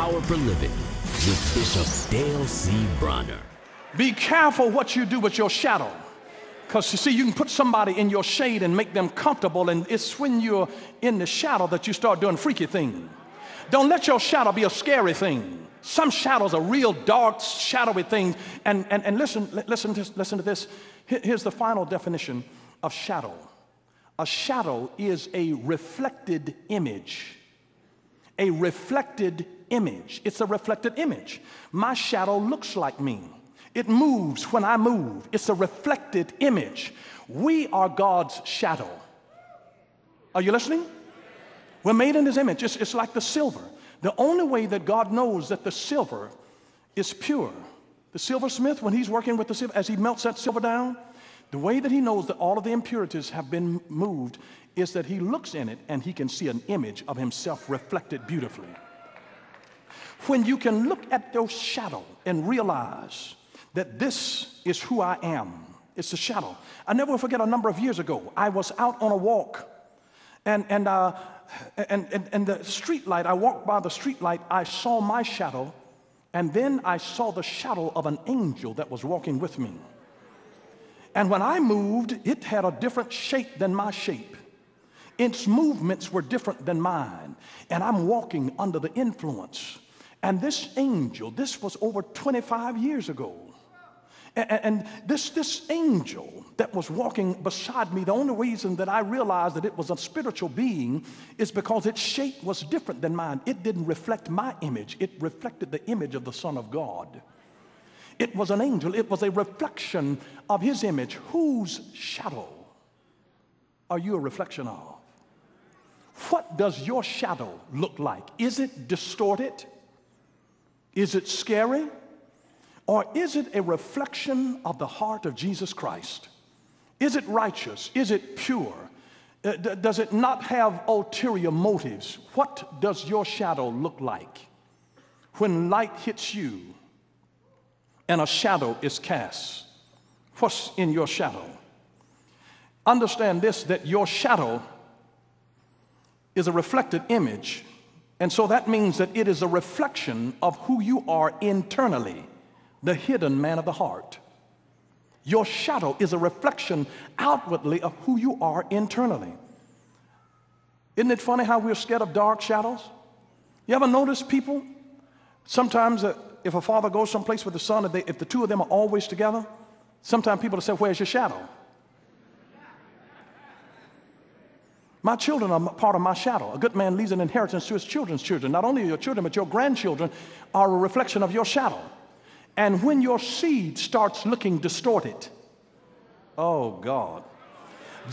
Power for Living with Bishop Dale C. Bronner. Be careful what you do with your shadow. Because you see, you can put somebody in your shade and make them comfortable, and it's when you're in the shadow that you start doing freaky things. Don't let your shadow be a scary thing. Some shadows are real dark, shadowy things. And listen to this. Here's the final definition of shadow. A shadow is a reflected image. A reflected image. It's a reflected image. My shadow looks like me. It moves when I move. It's a reflected image. We are God's shadow. Are you listening? We're made in His image. It's like the silver. The only way that God knows that the silver is pure, the silversmith, when he's working with the silver, as he melts that silver down, the way that he knows that all of the impurities have been moved is that he looks in it and he can see an image of himself reflected beautifully. When you can look at your shadow and realize that this is who I am, it's a shadow. I never will forget, a number of years ago, I was out on a walk, and the street light, I walked by the street light, I saw my shadow, and then I saw the shadow of an angel that was walking with me. And when I moved, it had a different shape than my shape. Its movements were different than mine. And I'm walking under the influence. And this angel, this was over 25 years ago. And this angel that was walking beside me, the only reason that I realized that it was a spiritual being is because its shape was different than mine. It didn't reflect my image. It reflected the image of the Son of God. It was an angel. It was a reflection of His image. Whose shadow are you a reflection of? What does your shadow look like? Is it distorted? Is it scary? Or is it a reflection of the heart of Jesus Christ? Is it righteous? Is it pure? Does it not have ulterior motives? What does your shadow look like when light hits you and a shadow is cast? What's in your shadow? Understand this, that your shadow is a reflected image, and so that means that it is a reflection of who you are internally. The hidden man of the heart. Your shadow is a reflection outwardly of who you are internally. Isn't it funny how we're scared of dark shadows? You ever notice people? Sometimes if a father goes someplace with the son, if the two of them are always together, sometimes people will say, where's your shadow? My children are part of my shadow. A good man leaves an inheritance to his children's children. Not only your children, but your grandchildren are a reflection of your shadow. And when your seed starts looking distorted, oh God,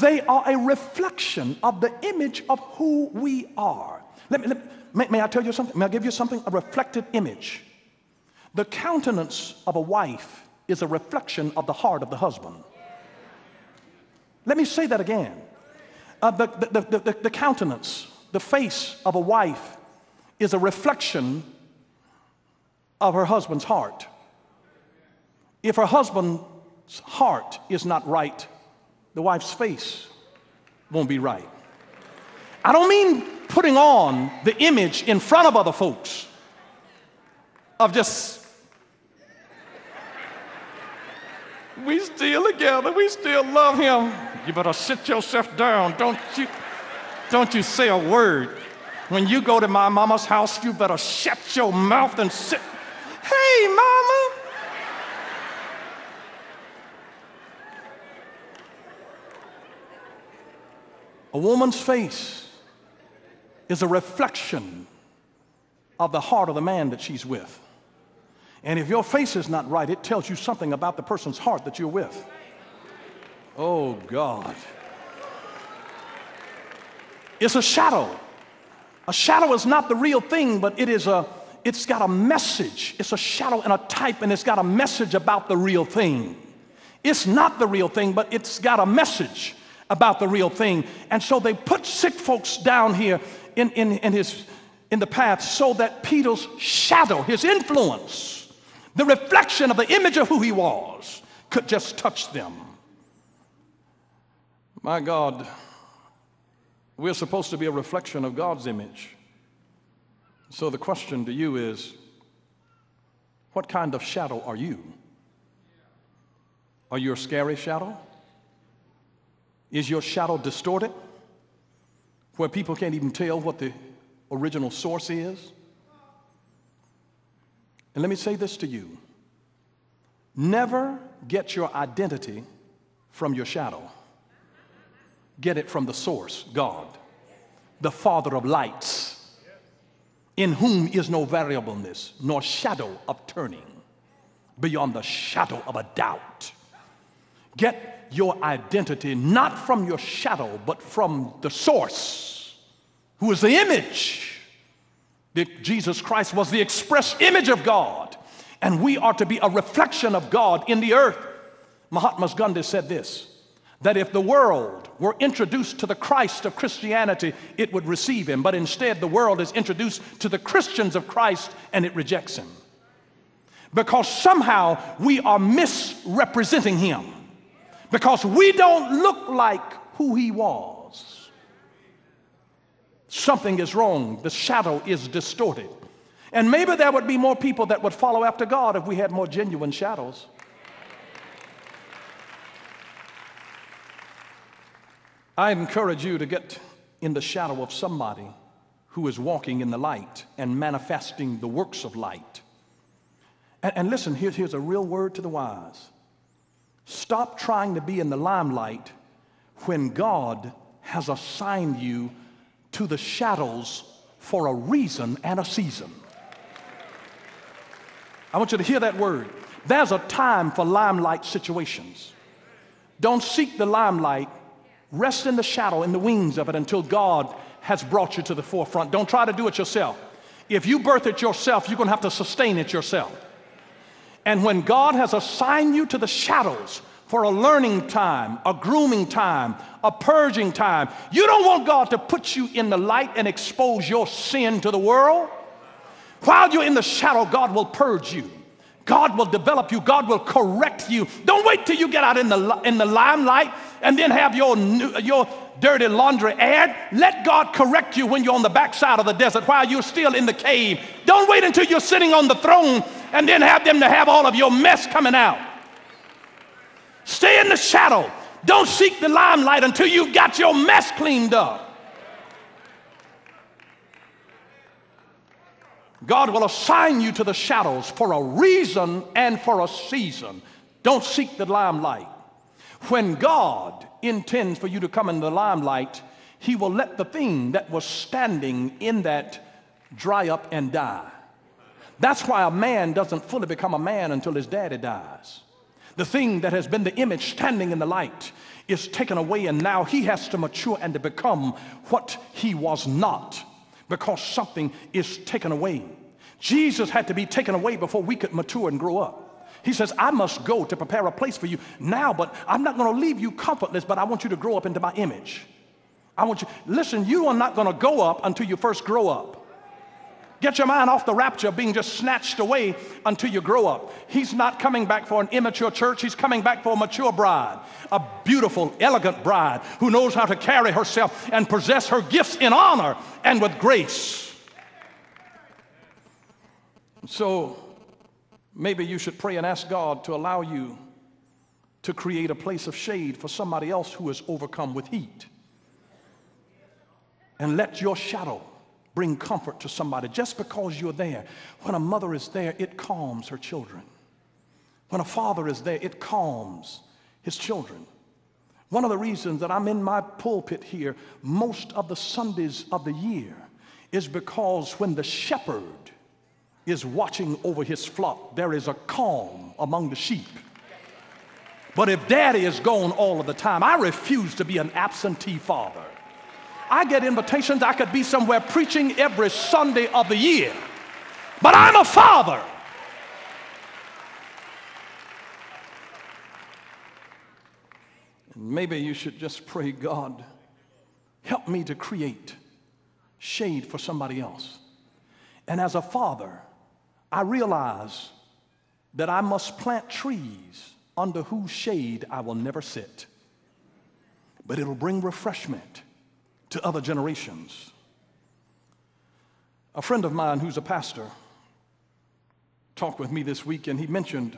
they are a reflection of the image of who we are. May I tell you something? May I give you something? A reflected image. The countenance of a wife is a reflection of the heart of the husband. Let me say that again. The countenance, the face of a wife is a reflection of her husband's heart. If her husband's heart is not right, the wife's face won't be right. I don't mean putting on the image in front of other folks of just, we still together, we still love him. You better sit yourself down. Don't you say a word. When you go to my mama's house, you better shut your mouth and sit. Hey, mama. A woman's face is a reflection of the heart of the man that she's with. And if your face is not right, it tells you something about the person's heart that you're with. Oh, God. It's a shadow. A shadow is not the real thing, but it's got a message. It's a shadow and a type, and it's got a message about the real thing. It's not the real thing, but it's got a message about the real thing. And so they put sick folks down here in the path so that Peter's shadow, his influence, the reflection of the image of who he was, could just touch them. My God, we're supposed to be a reflection of God's image. So the question to you is, what kind of shadow are you? Are you a scary shadow? Is your shadow distorted, where people can't even tell what the original source is? And let me say this to you. Never get your identity from your shadow. Get it from the source, God, the Father of lights, in whom is no variableness, nor shadow of turning, beyond the shadow of a doubt. Get your identity not from your shadow, but from the source, who is the image. Jesus Christ was the express image of God, and we are to be a reflection of God in the earth. Mahatma Gandhi said this, that if the world were introduced to the Christ of Christianity, it would receive him. But instead, the world is introduced to the Christians of Christ, and it rejects him. Because somehow we are misrepresenting him. Because we don't look like who he was. Something is wrong. The shadow is distorted. And maybe there would be more people that would follow after God if we had more genuine shadows. I encourage you to get in the shadow of somebody who is walking in the light and manifesting the works of light. And listen, here's a real word to the wise. Stop trying to be in the limelight when God has assigned you to the shadows for a reason and a season. I want you to hear that word. There's a time for limelight situations. Don't seek the limelight. Rest in the shadow, in the wings of it, until God has brought you to the forefront. Don't try to do it yourself. If you birth it yourself, you're going to have to sustain it yourself. And when God has assigned you to the shadows for a learning time, a grooming time, a purging time, you don't want God to put you in the light and expose your sin to the world. While you're in the shadow, God will purge you. God will develop you. God will correct you. Don't wait till you get out in the limelight and then have your dirty laundry aired. Let God correct you when you're on the backside of the desert while you're still in the cave. Don't wait until you're sitting on the throne and then have them to have all of your mess coming out. Stay in the shadow. Don't seek the limelight until you've got your mess cleaned up. God will assign you to the shadows for a reason and for a season. Don't seek the limelight. When God intends for you to come in the limelight, he will let the thing that was standing in that dry up and die. That's why a man doesn't fully become a man until his daddy dies. The thing that has been the image standing in the light is taken away, and now he has to mature and to become what he was not, because something is taken away. Jesus had to be taken away before we could mature and grow up. He says, I must go to prepare a place for you now, but I'm not going to leave you comfortless, but I want you to grow up into my image. I want you, listen, you are not going to go up until you first grow up. Get your mind off the rapture of being just snatched away until you grow up. He's not coming back for an immature church. He's coming back for a mature bride, a beautiful, elegant bride who knows how to carry herself and possess her gifts in honor and with grace. So maybe you should pray and ask God to allow you to create a place of shade for somebody else who is overcome with heat. And let your shadow bring comfort to somebody just because you're there. When a mother is there, it calms her children. When a father is there, it calms his children. One of the reasons that I'm in my pulpit here most of the Sundays of the year is because when the shepherd is watching over his flock, there is a calm among the sheep. But if daddy is gone all of the time, I refuse to be an absentee father. I get invitations. I could be somewhere preaching every Sunday of the year, but I'm a father. And maybe you should just pray, God, help me to create shade for somebody else. And as a father, I realize that I must plant trees under whose shade I will never sit, but it'll bring refreshment to other generations. A friend of mine who's a pastor talked with me this week, and he mentioned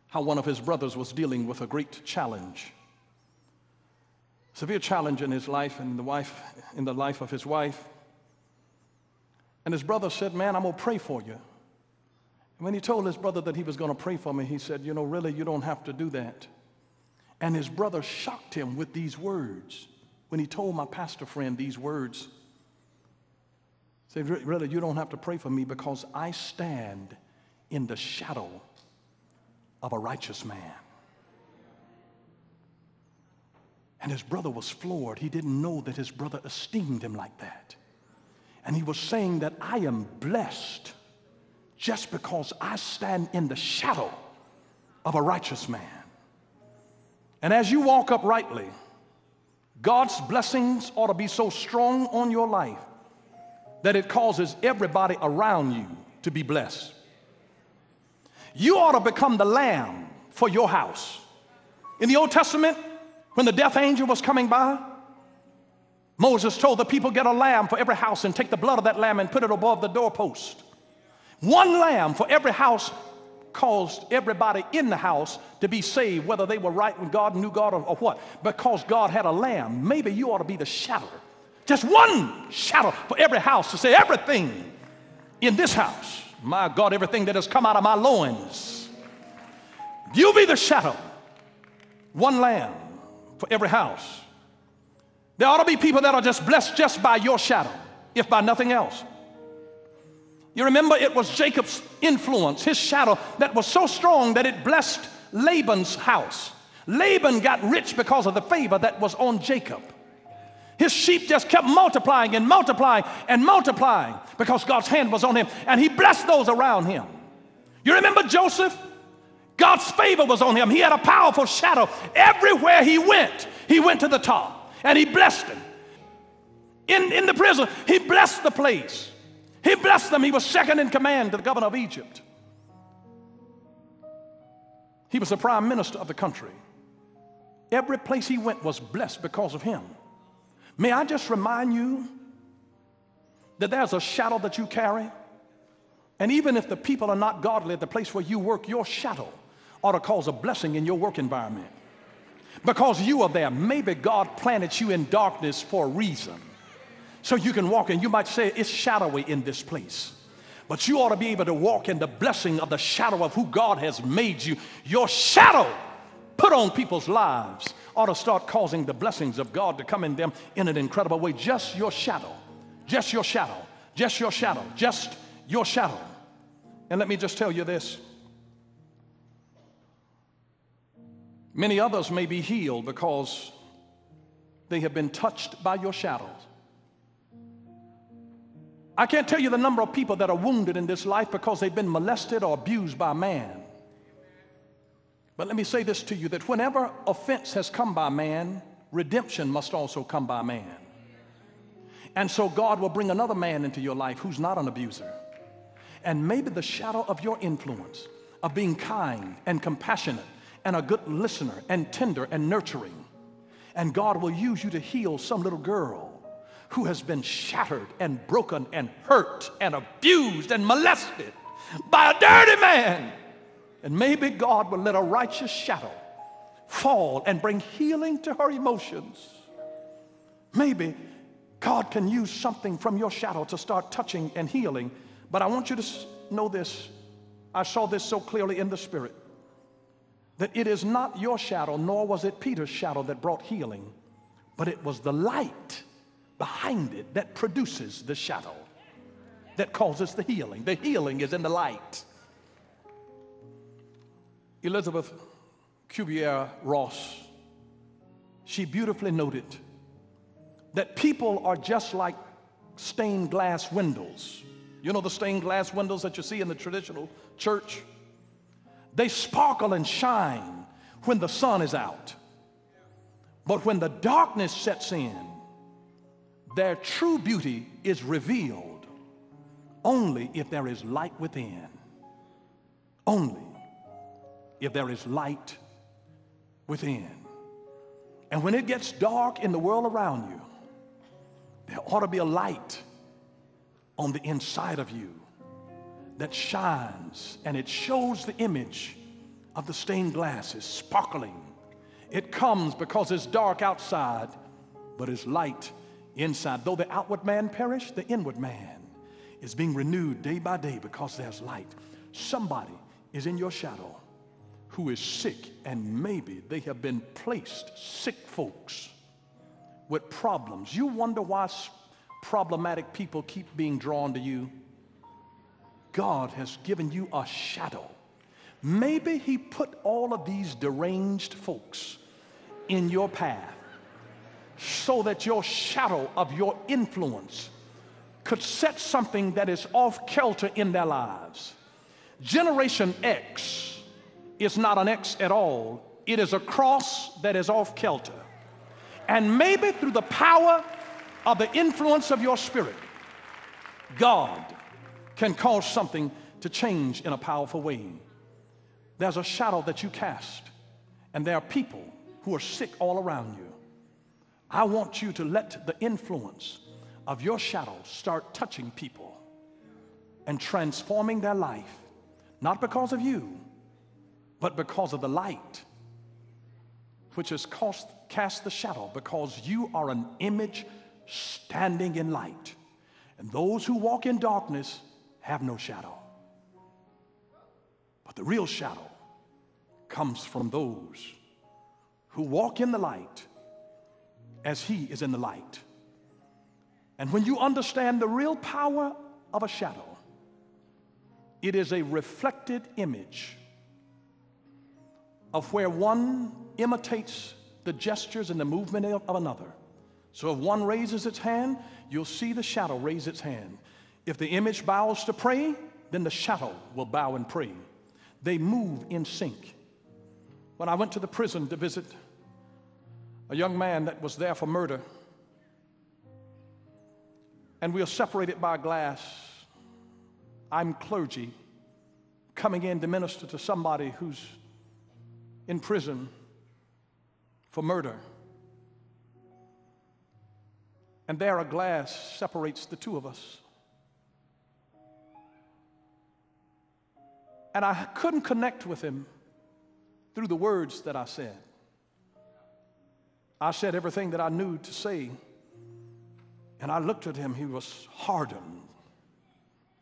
how one of his brothers was dealing with a great challenge, severe challenge in his life and in the life of his wife. And his brother said, "Man, I'm going to pray for you." And when he told his brother that he was going to pray for me, he said, "You know, really, you don't have to do that." And his brother shocked him with these words. When he told my pastor friend these words, he said, "Really, you don't have to pray for me because I stand in the shadow of a righteous man." And his brother was floored. He didn't know that his brother esteemed him like that. And he was saying that I am blessed just because I stand in the shadow of a righteous man. And as you walk uprightly, God's blessings ought to be so strong on your life that it causes everybody around you to be blessed. You ought to become the lamb for your house. In the Old Testament, when the death angel was coming by, Moses told the people, "Get a lamb for every house and take the blood of that lamb and put it above the doorpost." One lamb for every house caused everybody in the house to be saved, whether they were right with God, knew God, or what, because God had a lamb. Maybe you ought to be the shadow. Just one shadow for every house to say, everything in this house, my God, everything that has come out of my loins, you be the shadow. One lamb for every house. There ought to be people that are just blessed just by your shadow, if by nothing else. You remember it was Jacob's influence, his shadow, that was so strong that it blessed Laban's house. Laban got rich because of the favor that was on Jacob. His sheep just kept multiplying and multiplying and multiplying because God's hand was on him, and he blessed those around him. You remember Joseph? God's favor was on him. He had a powerful shadow. Everywhere he went to the top, and he blessed him. In the prison, he blessed the place. He blessed them. He was second in command to the governor of Egypt. He was the prime minister of the country. Every place he went was blessed because of him. May I just remind you that there's a shadow that you carry, and even if the people are not godly at the place where you work, your shadow ought to cause a blessing in your work environment. Because you are there. Maybe God planted you in darkness for a reason, so you can walk in. You might say it's shadowy in this place, but you ought to be able to walk in the blessing of the shadow of who God has made you. Your shadow put on people's lives ought to start causing the blessings of God to come in them in an incredible way. Just your shadow, just your shadow, just your shadow, just your shadow. And let me just tell you this. Many others may be healed because they have been touched by your shadows. I can't tell you the number of people that are wounded in this life because they've been molested or abused by man. But let me say this to you, that whenever offense has come by man, redemption must also come by man. And so God will bring another man into your life who's not an abuser. And maybe the shadow of your influence of being kind and compassionate and a good listener and tender and nurturing. And God will use you to heal some little girl who has been shattered and broken and hurt and abused and molested by a dirty man. And maybe God will let a righteous shadow fall and bring healing to her emotions. Maybe God can use something from your shadow to start touching and healing. But I want you to know this. I saw this so clearly in the Spirit, that it is not your shadow, nor was it Peter's shadow that brought healing, but it was the light behind it that produces the shadow that causes the healing. The healing is in the light. Elizabeth Kubler-Ross, she beautifully noted that people are just like stained glass windows. You know the stained glass windows that you see in the traditional church? They sparkle and shine when the sun is out. But when the darkness sets in, their true beauty is revealed only if there is light within. Only if there is light within. And when it gets dark in the world around you, there ought to be a light on the inside of you that shines, and it shows the image of the stained glass is sparkling. It comes because it's dark outside, but it's light inside. Though the outward man perish, the inward man is being renewed day by day because there's light. Somebody is in your shadow who is sick, and maybe they have been placed, sick folks with problems. You wonder why problematic people keep being drawn to you? God has given you a shadow. Maybe he put all of these deranged folks in your path so that your shadow of your influence could set something that is off kilter in their lives. Generation X is not an X at all. It is a cross that is off kilter. And maybe through the power of the influence of your spirit, God can cause something to change in a powerful way. There's a shadow that you cast, and there are people who are sick all around you. I want you to let the influence of your shadow start touching people and transforming their life, not because of you, but because of the light which has cast the shadow, because you are an image standing in light. And those who walk in darkness have no shadow. But the real shadow comes from those who walk in the light as he is in the light. And when you understand the real power of a shadow, it is a reflected image of where one imitates the gestures and the movement of another. So if one raises its hand, you'll see the shadow raise its hand. If the image bows to pray, then the shadow will bow and pray. They move in sync. When I went to the prison to visit a young man that was there for murder, and we are separated by glass, I'm clergy coming in to minister to somebody who's in prison for murder. And there a glass separates the two of us. And I couldn't connect with him through the words that I said. I said everything that I knew to say, and I looked at him. He was hardened.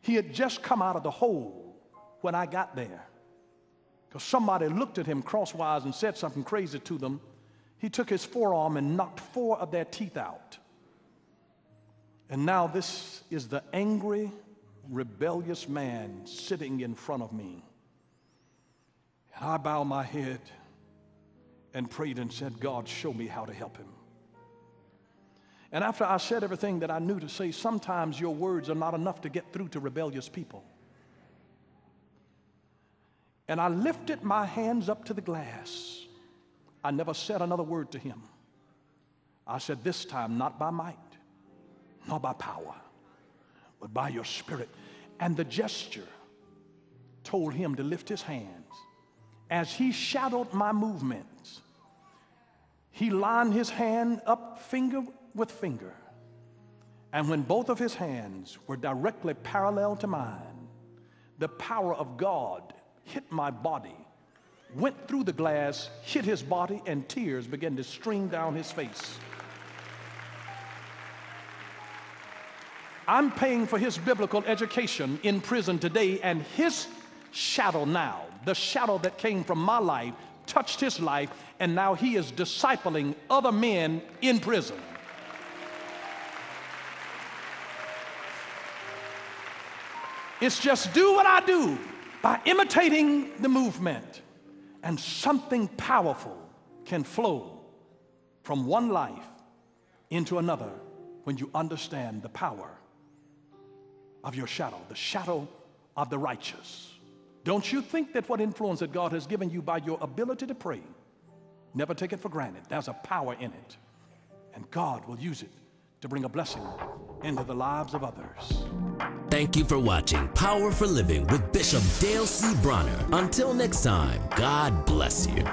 He had just come out of the hole when I got there, because somebody looked at him crosswise and said something crazy to them. He took his forearm and knocked 4 of their teeth out. And now this is the angry, rebellious man sitting in front of me. And I bowed my head and prayed and said, God, show me how to help him. And after I said everything that I knew to say, sometimes your words are not enough to get through to rebellious people. And I lifted my hands up to the glass. I never said another word to him. I said, this time, not by might, nor by power, but by your spirit. And the gesture told him to lift his hands. As he shadowed my movements, he lined his hand up finger with finger. And when both of his hands were directly parallel to mine, the power of God hit my body, went through the glass, hit his body, and tears began to stream down his face. I'm paying for his biblical education in prison today, and his shadow now, the shadow that came from my life, touched his life, and now he is discipling other men in prison. It's just do what I do by imitating the movement, and something powerful can flow from one life into another when you understand the power of your shadow, the shadow of the righteous. Don't you think that what influence that God has given you by your ability to pray, never take it for granted. There's a power in it, and God will use it to bring a blessing into the lives of others. Thank you for watching Power for Living with Bishop Dale C. Bronner. Until next time, God bless you.